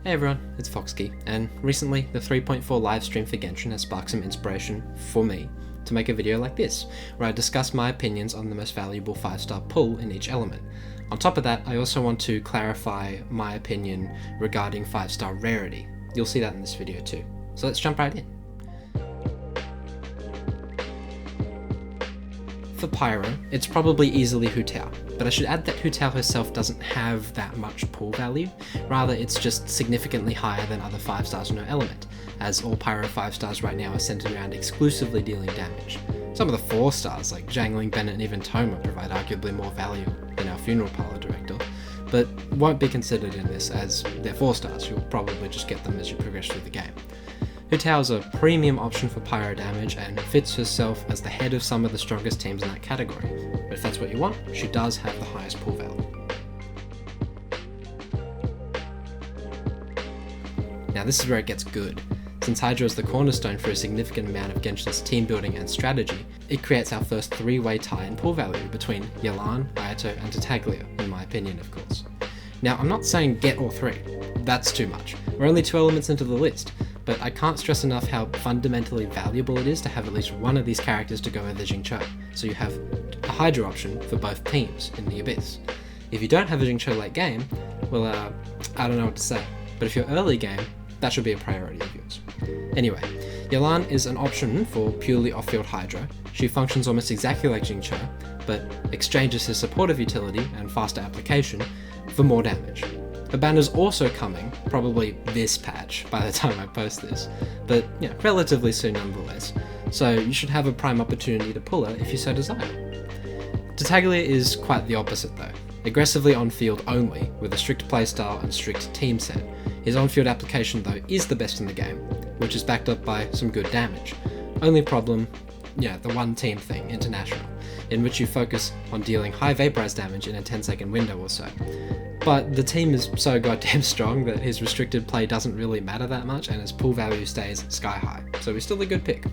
Hey everyone, it's Foxkey, and recently the 3.4 livestream for Genshin has sparked some inspiration for me to make a video like this, where I discuss my opinions on the most valuable 5-star pull in each element. On top of that, I also want to clarify my opinion regarding 5-star rarity. You'll see that in this video too. So let's jump right in. For Pyro, it's probably easily Hu Tao, but I should add that Hu Tao herself doesn't have that much pull value, rather it's just significantly higher than other 5 stars in her element, as all Pyro 5 stars right now are centered around exclusively dealing damage. Some of the 4 stars like Jangling, Bennett and even Toma provide arguably more value than our Funeral Parlor director, but won't be considered in this as they're 4 stars, you'll probably just get them as you progress through the game. Hu Tao is a premium option for Pyro damage and fits herself as the head of some of the strongest teams in that category, but if that's what you want, she does have the highest pull value. Now this is where it gets good. Since Hydra is the cornerstone for a significant amount of Genshin's team building and strategy, it creates our first 3-way tie in pull value between Yelan, Ayato and Tartaglia, in my opinion of course. Now I'm not saying get all 3, that's too much, we're only 2 elements into the list, but I can't stress enough how fundamentally valuable it is to have at least one of these characters to go with the Jingcho, so you have a Hydra option for both teams in the Abyss. If you don't have a Jingcho late game, well I don't know what to say, but if you're early game, that should be a priority of yours. Anyway, Yelan is an option for purely off-field Hydra. She functions almost exactly like Jingcho, but exchanges his supportive utility and faster application for more damage. The banner's also coming, probably this patch by the time I post this, but yeah, relatively soon nonetheless, so you should have a prime opportunity to pull her if you so desire. Tartaglia is quite the opposite though, aggressively on-field only, with a strict playstyle and strict team set. His on-field application though is the best in the game, which is backed up by some good damage. Only problem, the one team thing, International, in which you focus on dealing high vaporize damage in a 10-second window or so. But the team is so goddamn strong that his restricted play doesn't really matter that much and his pull value stays sky high, so he's still a good pick.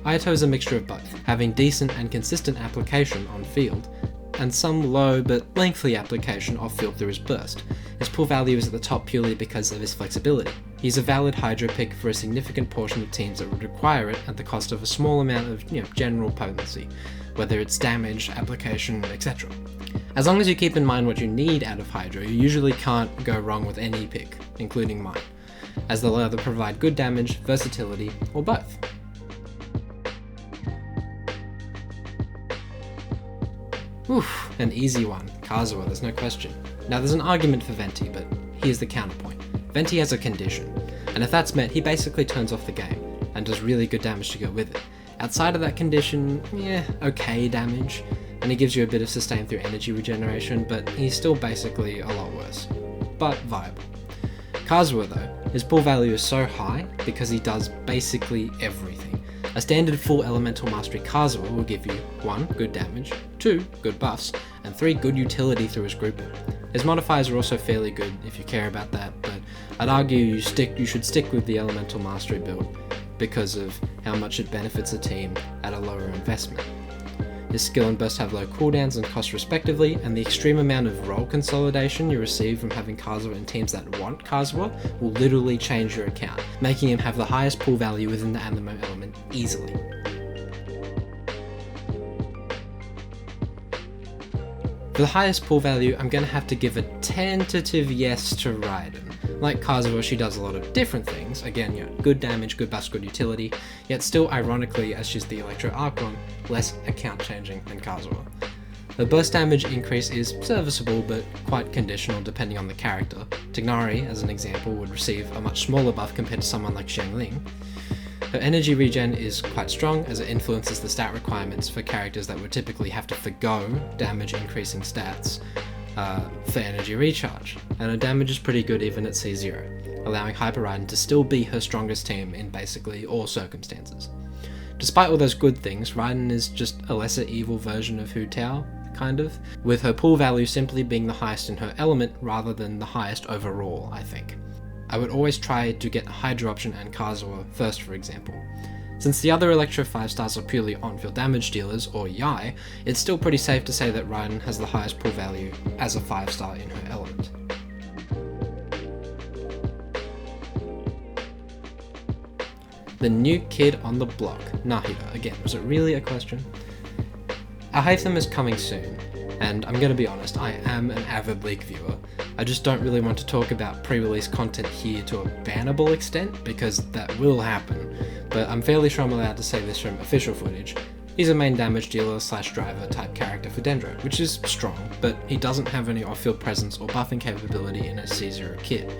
Ayato is a mixture of both, having decent and consistent application on field, and some low but lengthy application off field through his burst. His pull value is at the top purely because of his flexibility. He's a valid Hydra pick for a significant portion of teams that would require it at the cost of a small amount of general potency, whether it's damage, application, etc. As long as you keep in mind what you need out of Hydra, you usually can't go wrong with any pick, including mine, as they'll either provide good damage, versatility, or both. Oof, an easy one, Kazuha, there's no question. Now there's an argument for Venti, but here's the counterpoint. Venti has a condition, and if that's met, he basically turns off the game, and does really good damage to go with it. Outside of that condition, okay damage, and he gives you a bit of sustain through energy regeneration, but he's still basically a lot worse. But viable. Kazuha though, his pull value is so high because he does basically everything. A standard full elemental mastery Kazuha will give you 1. Good damage, 2. Good buffs, and 3. Good utility through his grouping. His modifiers are also fairly good if you care about that, but I'd argue you should stick with the elemental mastery build because of how much it benefits a team at a lower investment. His skill and burst have low cooldowns and cost respectively, and the extreme amount of role consolidation you receive from having Kazuha in teams that want Kazuha will literally change your account, making him have the highest pull value within the Anemo element easily. For the highest pull value, I'm going to have to give a tentative yes to Raiden. Like Kazuha, she does a lot of different things, again, good damage, good buffs, good utility, yet still ironically, as she's the Electro Archon, less account changing than Kazuha. Her burst damage increase is serviceable but quite conditional depending on the character. Tignari, as an example, would receive a much smaller buff compared to someone like Xiangling. Her energy regen is quite strong as it influences the stat requirements for characters that would typically have to forgo damage increasing stats for energy recharge, and her damage is pretty good even at C0, allowing Hyper Raiden to still be her strongest team in basically all circumstances. Despite all those good things, Raiden is just a lesser evil version of Hu Tao, kind of, with her pull value simply being the highest in her element rather than the highest overall, I think. I would always try to get a Hydra option and Kazuha first, for example. Since the other Electro 5 stars are purely on-field damage dealers, or Yai, it's still pretty safe to say that Raiden has the highest pull value as a 5 star in her element. The new kid on the block, Nahida. Again, was it really a question? Alhaitham is coming soon, and I'm gonna be honest, I am an avid leak viewer. I just don't really want to talk about pre-release content here to a bannable extent, because that will happen, but I'm fairly sure I'm allowed to say this from official footage. He's a main damage dealer / driver type character for Dendro, which is strong, but he doesn't have any off-field presence or buffing capability in a C0 kit.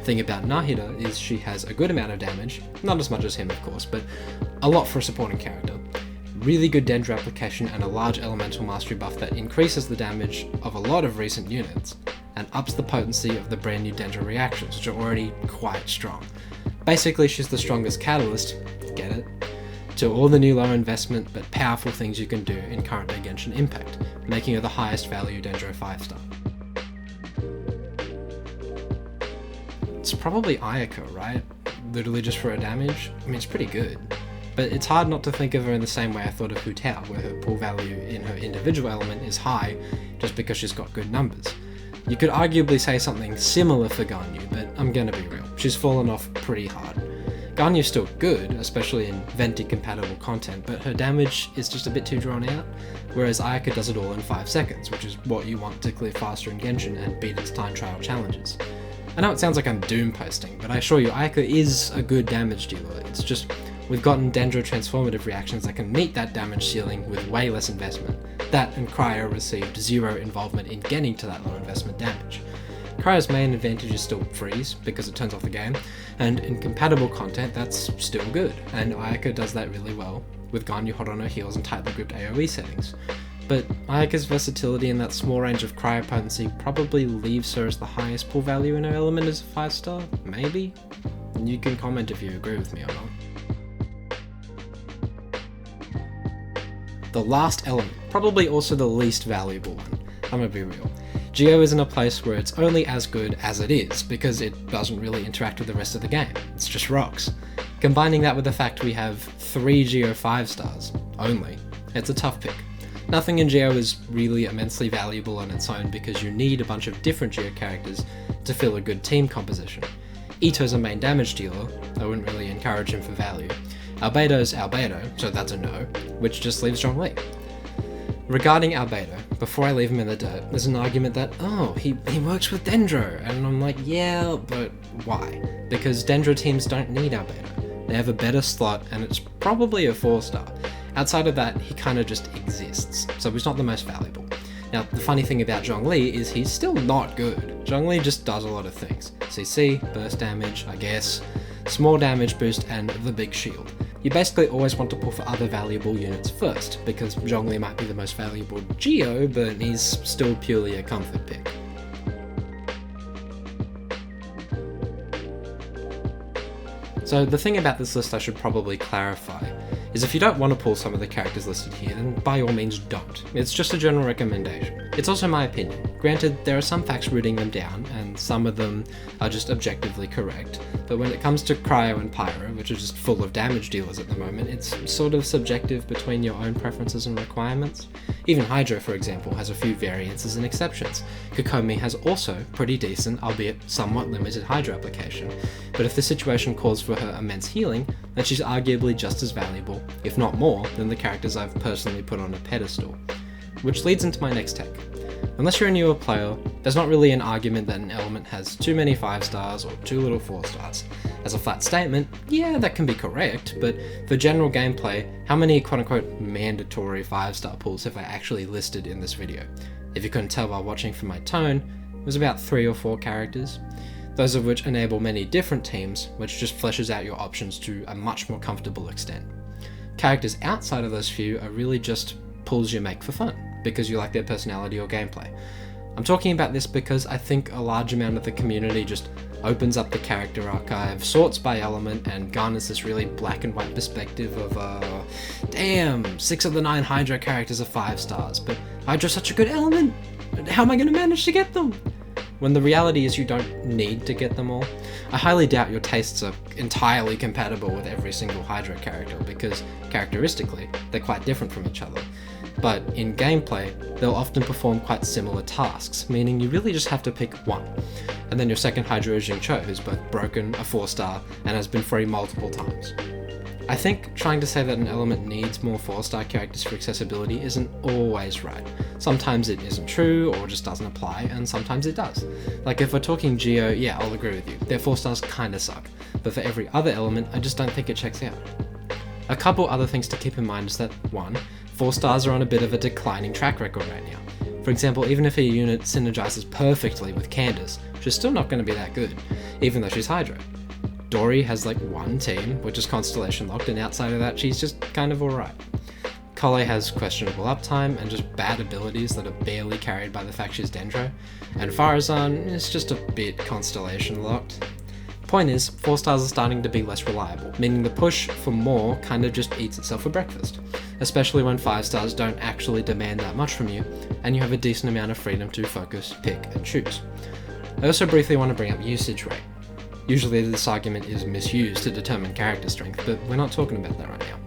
Thing about Nahida is she has a good amount of damage, not as much as him of course, but a lot for a supporting character. Really good Dendro application and a large elemental mastery buff that increases the damage of a lot of recent units, and ups the potency of the brand new Dendro reactions, which are already quite strong. Basically, she's the strongest catalyst, get it, to all the new low investment but powerful things you can do in current day Genshin Impact, making her the highest value Dendro 5-star. It's probably Ayaka, right? Literally just for her damage? I mean, it's pretty good. But it's hard not to think of her in the same way I thought of Hu Tao, where her pull value in her individual element is high just because she's got good numbers. You could arguably say something similar for Ganyu, but I'm gonna be real, she's fallen off pretty hard. Ganyu's still good, especially in Venti compatible content, but her damage is just a bit too drawn out, whereas Ayaka does it all in 5 seconds, which is what you want to clear faster in Genshin and beat its time trial challenges. I know it sounds like I'm doom posting, but I assure you Ayaka is a good damage dealer. It's just we've gotten Dendro transformative reactions that can meet that damage ceiling with way less investment. That and Cryo received 0 involvement in getting to that low investment damage. Cryo's main advantage is still freeze, because it turns off the game, and in compatible content that's still good, and Ayaka does that really well, with Ganyu hot on her heels and tightly gripped AoE settings. But Ayaka's versatility and that small range of cryo potency probably leaves her as the highest pull value in her element as a 5-star, maybe? You can comment if you agree with me or not. The last element, probably also the least valuable one. I'm gonna be real. Geo is in a place where it's only as good as it is, because it doesn't really interact with the rest of the game. It's just rocks. Combining that with the fact we have 3 Geo 5-stars, only, it's a tough pick. Nothing in Geo is really immensely valuable on its own because you need a bunch of different Geo characters to fill a good team composition. Ito's a main damage dealer, I wouldn't really encourage him for value. Albedo's Albedo, so that's a no, which just leaves Zhongli. Regarding Albedo, before I leave him in the dirt, there's an argument that, oh, he works with Dendro, and I'm like, yeah, but why? Because Dendro teams don't need Albedo. They have a better slot, and it's probably a 4-star. Outside of that, he kinda just exists, so he's not the most valuable. Now, the funny thing about Zhongli is he's still not good. Zhongli just does a lot of things. CC, burst damage, I guess, small damage boost, and the big shield. You basically always want to pull for other valuable units first, because Zhongli might be the most valuable Geo, but he's still purely a comfort pick. So the thing about this list I should probably clarify is if you don't want to pull some of the characters listed here, then by all means don't. It's just a general recommendation. It's also my opinion. Granted, there are some facts rooting them down, and some of them are just objectively correct, but when it comes to Cryo and Pyro, which are just full of damage dealers at the moment, it's sort of subjective between your own preferences and requirements. Even Hydro, for example, has a few variances and exceptions. Kokomi has also pretty decent, albeit somewhat limited Hydro application, but if the situation calls for her immense healing, then she's arguably just as valuable, if not more, than the characters I've personally put on a pedestal. Which leads into my next take. Unless you're a newer player, there's not really an argument that an element has too many 5-stars or too little 4-stars. As a flat statement, yeah, that can be correct, but for general gameplay, how many quote-unquote mandatory 5-star pulls have I actually listed in this video? If you couldn't tell while watching from my tone, it was about 3 or 4 characters, those of which enable many different teams, which just fleshes out your options to a much more comfortable extent. Characters outside of those few are really just pulls you make for fun, because you like their personality or gameplay. I'm talking about this because I think a large amount of the community just opens up the character archive, sorts by element, and garners this really black and white perspective of, damn, 6 of the 9 Hydro characters are 5-stars, but Hydro's such a good element, how am I going to manage to get them? When the reality is you don't need to get them all. I highly doubt your tastes are entirely compatible with every single Hydro character, because characteristically, they're quite different from each other. But in gameplay, they'll often perform quite similar tasks, meaning you really just have to pick one. And then your second Hydro is Jingcho, who's both broken, a 4-star, and has been free multiple times. I think trying to say that an element needs more 4-star characters for accessibility isn't always right. Sometimes it isn't true or just doesn't apply, and sometimes it does. Like if we're talking Geo, yeah, I'll agree with you, their 4 stars kinda suck, but for every other element, I just don't think it checks out. A couple other things to keep in mind is that 1, 4 stars are on a bit of a declining track record right now. For example, even if a unit synergizes perfectly with Candace, she's still not going to be that good, even though she's Hydro. Dory has like 1 team, which is Constellation locked, and outside of that she's just kind of alright. Kole has questionable uptime and just bad abilities that are barely carried by the fact she's Dendro, and Farazan is just a bit Constellation locked. Point is, 4 stars are starting to be less reliable, meaning the push for more kind of just eats itself for breakfast, especially when 5 stars don't actually demand that much from you, and you have a decent amount of freedom to focus, pick, and choose. I also briefly want to bring up usage rate. Usually this argument is misused to determine character strength, but we're not talking about that right now.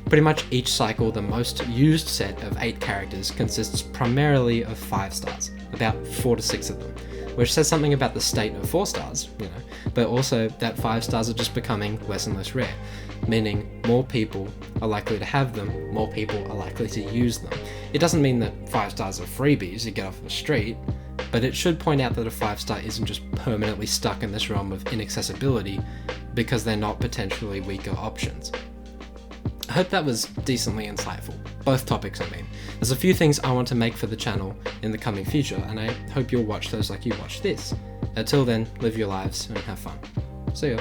Pretty much each cycle, the most used set of 8 characters consists primarily of 5 stars, about 4 to 6 of them, which says something about the state of 4 stars, but also that 5 stars are just becoming less and less rare, meaning more people are likely to have them, more people are likely to use them. It doesn't mean that 5 stars are freebies you get off the street, but it should point out that a 5 star isn't just permanently stuck in this realm of inaccessibility because they're not potentially weaker options. I hope that was decently insightful. Both topics, I mean. There's a few things I want to make for the channel in the coming future, and I hope you'll watch those like you watched this. Until then, live your lives and have fun. See ya.